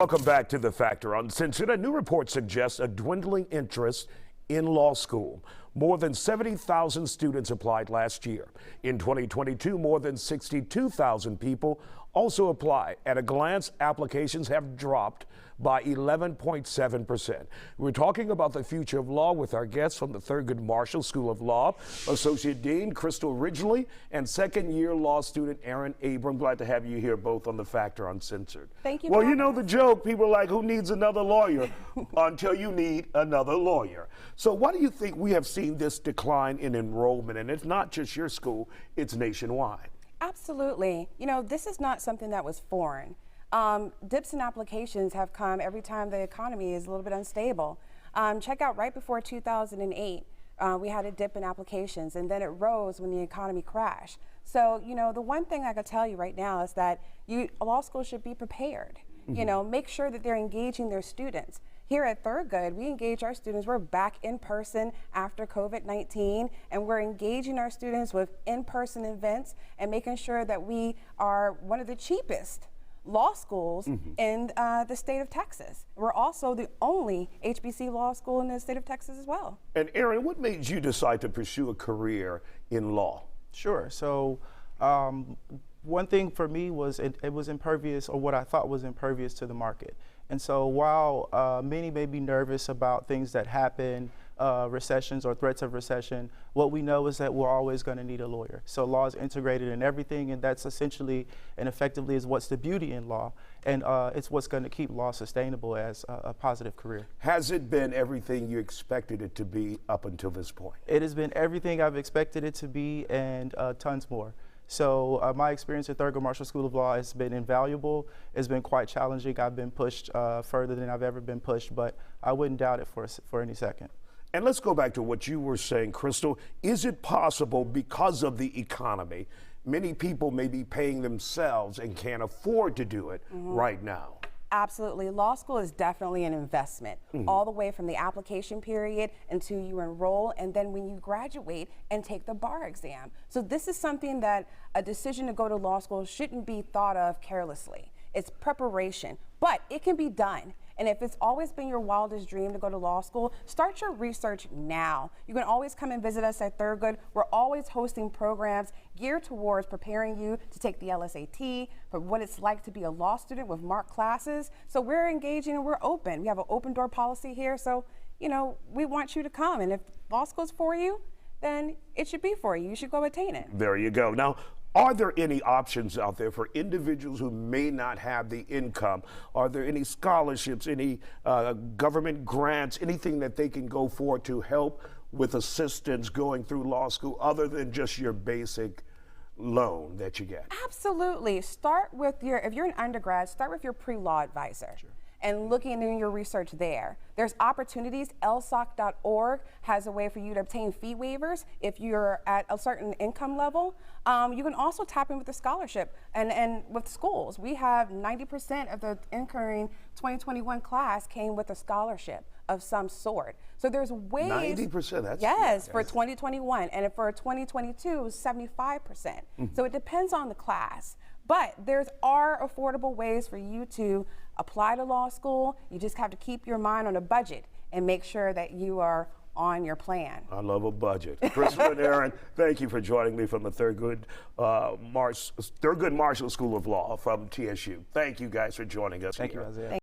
Welcome back to The Factor Uncensored. A new report suggests a dwindling interest in law school. More than 70,000 students applied last year. In 2022, more than 62,000 people also applied. At a glance, applications have dropped by 11.7%. We're talking about the future of law with our guests from the Thurgood Marshall School of Law, Associate Dean Crystal Ridgely and second-year law student Aaron Abram. Glad to have you here both on The Factor Uncensored. Thank you. Well, you know the joke. People are like, who needs another lawyer? Until you need another lawyer. So why do you think we have seen this decline in enrollment? And it's not just your school, it's nationwide. Absolutely. You know, this is not something that was foreign. Dips in applications have come every time the economy is a little bit unstable. Check out right before 2008, we had a dip in applications, and then it rose when the economy crashed. So, you know, the one thing I could tell you right now is that law school should be prepared. You know, make sure that they're engaging their students. Here at Thurgood, we engage our students. We're back in person after COVID-19, and we're engaging our students with in-person events and making sure that we are one of the cheapest law schools in the state of Texas. We're also the only HBC law school in the state of Texas as well. And Aaron, what made you decide to pursue a career in law? Sure. So one thing for me was it was impervious, or what I thought was impervious to the market. And so while many may be nervous about things that happen, recessions or threats of recession, what we know is that we're always going to need a lawyer. So law is integrated in everything, and that's essentially and effectively is what's the beauty in law. And it's what's going to keep law sustainable as a positive career. Has it been everything you expected it to be up until this point? It has been everything I've expected it to be, and tons more. So my experience at Thurgood Marshall School of Law has been invaluable. It's been quite challenging. I've been pushed further than I've ever been pushed, but I wouldn't doubt it for any second. And let's go back to what you were saying, Crystal. Is it possible, because of the economy, many people may be paying themselves and can't afford to do it right now? Absolutely. Law school is definitely an investment, all the way from the application period until you enroll, and then when you graduate and take the bar exam. So this is something that a decision to go to law school shouldn't be thought of carelessly. It's preparation, but it can be done. And if it's always been your wildest dream to go to law school, start your research now. You can always come and visit us at Thurgood. We're always hosting programs geared towards preparing you to take the LSAT, for what it's like to be a law student with marked classes. So we're engaging and we're open. We have an open door policy here. So, you know, we want you to come. And if law school's for you, then it should be for you. You should go attain it. There you go. Now, are there any options out there for individuals who may not have the income? Are there any scholarships, any government grants, anything that they can go for to help with assistance going through law school other than just your basic loan that you get? Absolutely. Start with if you're an undergrad, start with your pre-law advisor. Sure. And looking and doing your research there. There's opportunities. LSOC.org has a way for you to obtain fee waivers if you're at a certain income level. You can also tap in with a scholarship and with schools. We have 90% of the incoming 2021 class came with a scholarship of some sort. So there's ways. 90%, that's. Yes, for 2021, and for 2022, 75%. So it depends on the class. But there are affordable ways for you to apply to law school. You just have to keep your mind on a budget and make sure that you are on your plan. I love a budget. Crystal and Aaron, thank you for joining me from the Thurgood Marshall School of Law from TSU. Thank you guys for joining us. Thank here. you, Isaiah.